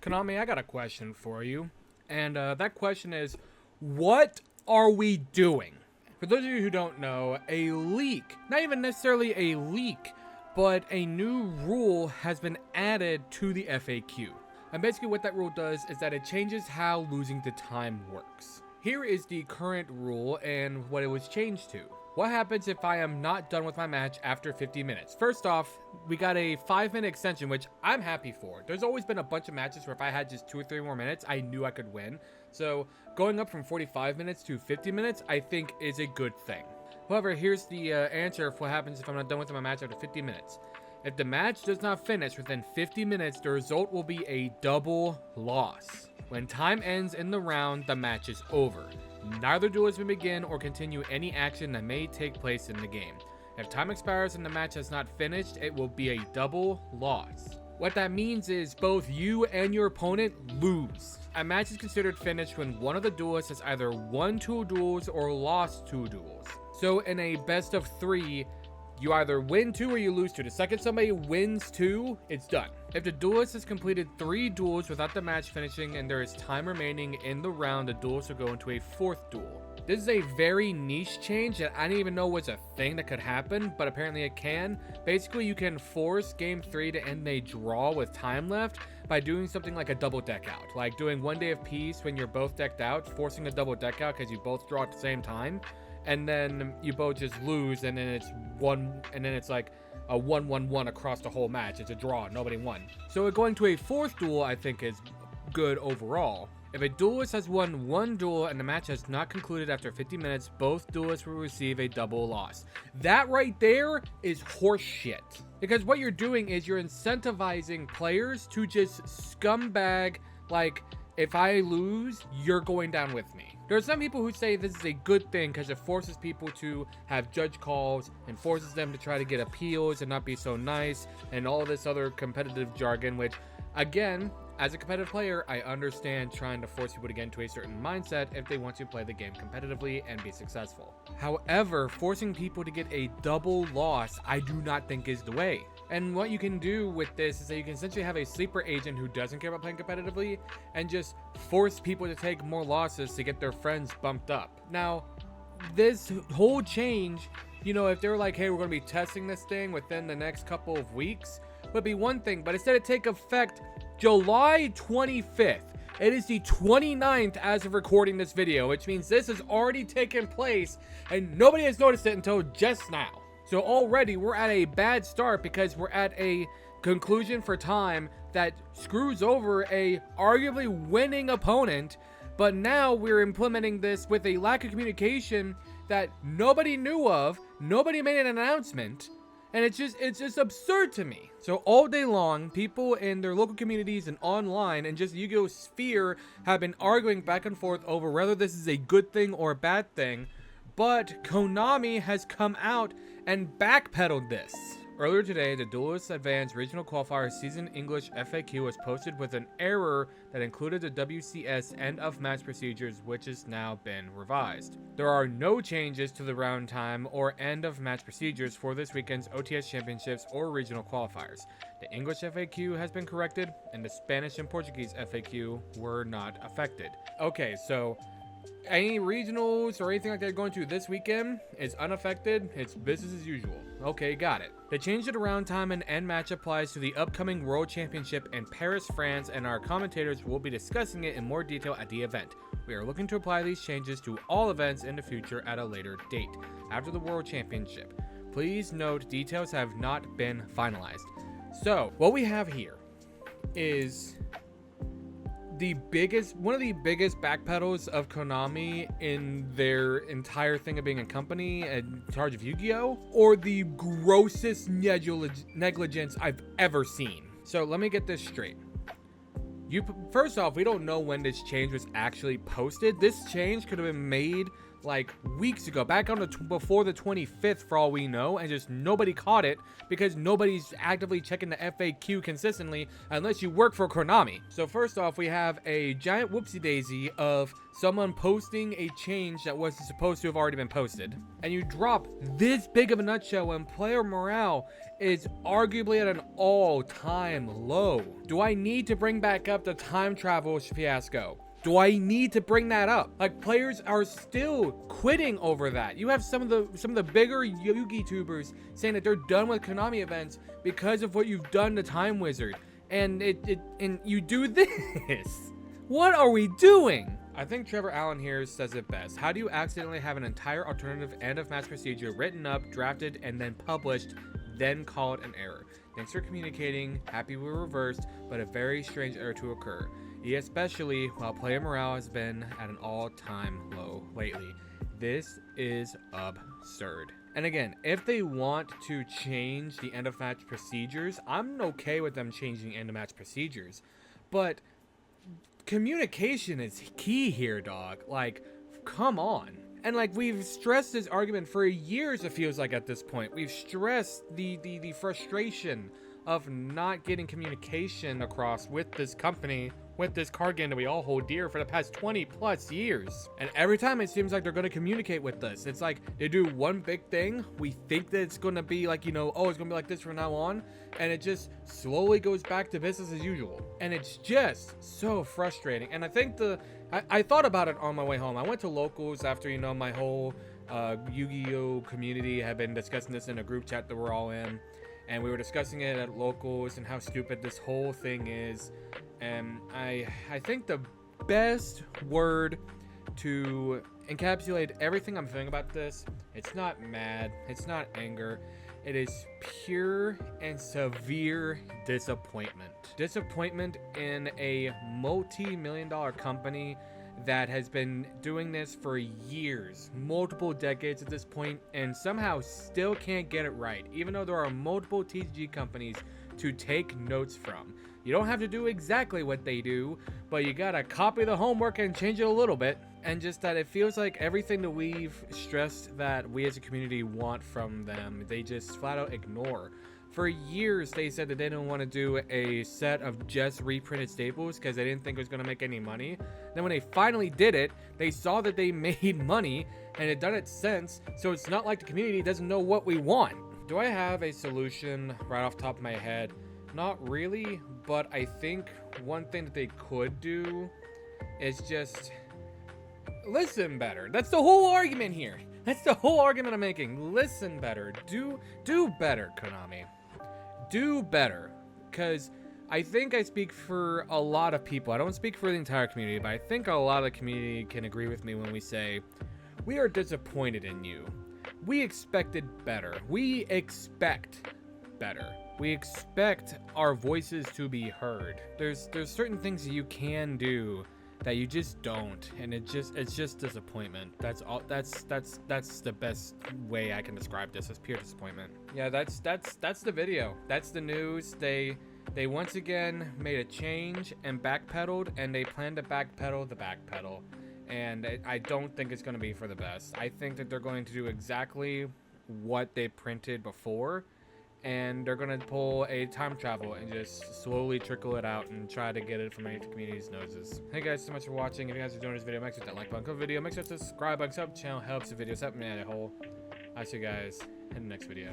Konami, I got a question for you. And that question is, what are we doing? For those of you who don't know, a leak, not even necessarily a leak, but a new rule has been added to the FAQ. And basically what that rule does is that it changes how losing to time works. Here is the current rule and what it was changed to. What happens if I am not done with my match after 50 minutes? First off, we got a 5-minute extension, which I'm happy for. There's always been a bunch of matches where if I had just 2 or 3 more minutes, I knew I could win. So going up from 45 minutes to 50 minutes, I think is a good thing. However, here's the answer for what happens if I'm not done with my match after 50 minutes. If the match does not finish within 50 minutes, the result will be a double loss. When time ends in the round, the match is over. Neither duelist may begin or continue any action that may take place in the game. If time expires and the match has not finished, it will be a double loss. What that means is both you and your opponent lose. A match is considered finished when one of the duelists has either won 2 duels or lost 2 duels. So in a best of 3, you either win 2 or you lose 2. The second somebody wins 2, it's done. If the duelist has completed 3 duels without the match finishing and there is time remaining in the round, the duelist will go into a 4th duel. This is a very niche change that I didn't even know was a thing that could happen, but apparently it can. Basically, you can force game 3 to end a draw with time left by doing something like a double deck out. Like doing 1 day of peace when you're both decked out, forcing a double deck out because you both draw at the same time. And then you both just lose, and then it's like a 1-1-1 across the whole match. It's a draw, nobody won. So going to a 4th duel, I think, is good overall. If a duelist has won 1 duel and the match has not concluded after 50 minutes, both duelists will receive a double loss. That right there is horse shit. Because what you're doing is you're incentivizing players to just scumbag, like, if I lose, you're going down with me. There are some people who say this is a good thing because it forces people to have judge calls and forces them to try to get appeals and not be so nice and all this other competitive jargon, which, again, as a competitive player, I understand trying to force people to get into a certain mindset if they want to play the game competitively and be successful. However, forcing people to get a double loss, I do not think is the way. And what you can do with this is that you can essentially have a sleeper agent who doesn't care about playing competitively and just force people to take more losses to get their friends bumped up. Now, this whole change, you know, if they were like, hey, we're going to be testing this thing within the next couple of weeks, would be one thing. But instead it take effect July 25th. It is the 29th as of recording this video, which means this has already taken place and nobody has noticed it until just now. So already we're at a bad start because we're at a conclusion for time that screws over a arguably winning opponent, but now we're implementing this with a lack of communication that nobody knew of, nobody made an announcement, and it's just absurd to me. So all day long, people in their local communities and online and just YuGiOh sphere have been arguing back and forth over whether this is a good thing or a bad thing, but Konami has come out and backpedaled this. Earlier today, the Duelist Advanced Regional Qualifier Season English FAQ was posted with an error that included the WCS end of match procedures, which has now been revised. There are no changes to the round time or end of match procedures for this weekend's OTS Championships or regional qualifiers. The English FAQ has been corrected, and the Spanish and Portuguese FAQ were not affected. Okay, so any regionals or anything like that going to this weekend is unaffected. It's business as usual. Okay, got it. The change to the round time and end match applies to the upcoming World Championship in Paris, France, and our commentators will be discussing it in more detail at the event. We are looking to apply these changes to all events in the future at a later date, after the World Championship. Please note details have not been finalized. So, what we have here is one of the biggest backpedals of Konami in their entire thing of being a company in charge of YuGiOh, or the grossest negligence I've ever seen. So let me get this straight. First off, we don't know when this change was actually posted. This change could have been made like weeks ago, back on the before the 25th for all we know, and just nobody caught it because nobody's actively checking the FAQ consistently unless you work for Konami. So first off, we have a giant whoopsie daisy of someone posting a change that was supposed to have already been posted, and you drop this big of a nutshell when player morale is arguably at an all-time low. Do I need to bring back up the time travel fiasco? Do I need to bring that up? Like, players are still quitting over that. You have some of the bigger YuGiTubers saying that they're done with Konami events because of what you've done to Time Wizard, and and you do this. What are we doing? I think Trevor Allen here says it best. How do you accidentally have an entire alternative end of match procedure written up, drafted, and then published, then call it an error? Thanks for communicating. Happy we were reversed, but a very strange error to occur. Especially while player morale has been at an all-time low lately. This is absurd. And again, if they want to change the end of match procedures, I'm okay with them changing end of match procedures. But communication is key here, dog. Like, come on. And like, we've stressed this argument for years, it feels like at this point. We've stressed the frustration of not getting communication across with this company, with this card game that we all hold dear for the past 20 plus years. And every time it seems like they're going to communicate with us. It's like they do one big thing. We think that it's going to be like, you know, oh, it's going to be like this from now on. And it just slowly goes back to business as usual. And it's just so frustrating. And I think I thought about it on my way home. I went to locals after, you know, my whole YuGiOh community had been discussing this in a group chat that we're all in. And we were discussing it at locals and how stupid this whole thing is. And I think the best word to encapsulate everything I'm feeling about this, it's not mad, it's not anger, it is pure and severe disappointment. Disappointment in a multi-million-dollar company that has been doing this for years, multiple decades at this point, and somehow still can't get it right, even though there are multiple TCG companies to take notes from. You don't have to do exactly what they do, but you gotta copy the homework and change it a little bit. And just that it feels like everything that we've stressed that we as a community want from them, they just flat out ignore. For years, they said that they didn't want to do a set of just reprinted staples because they didn't think it was going to make any money. Then when they finally did it, they saw that they made money and had done it since, so it's not like the community doesn't know what we want. Do I have a solution right off the top of my head? Not really, but I think one thing that they could do is just listen better. That's the whole argument here. That's the whole argument I'm making. Listen better. Do better, Konami. Do better. Because I think I speak for a lot of people. I don't speak for the entire community, but I think a lot of the community can agree with me when we say, we are disappointed in you. We expected better. We expect better. We expect our voices to be heard. There's certain things that you can do that you just don't, and it's just disappointment. That's all. That's the best way I can describe this, as pure disappointment. Yeah, that's the video. That's the news. They once again made a change and backpedaled, and they plan to backpedal the backpedal. And I don't think it's going to be for the best. I think that they're going to do exactly what they printed before, and they're going to pull a time travel and just slowly trickle it out and try to get it from any community's noses. Thank you guys so much for watching. If you guys are enjoying this video, make sure to hit that like button, comment video, make sure to subscribe button, sub channel helps the videos help me out a whole. I'll see you guys in the next video.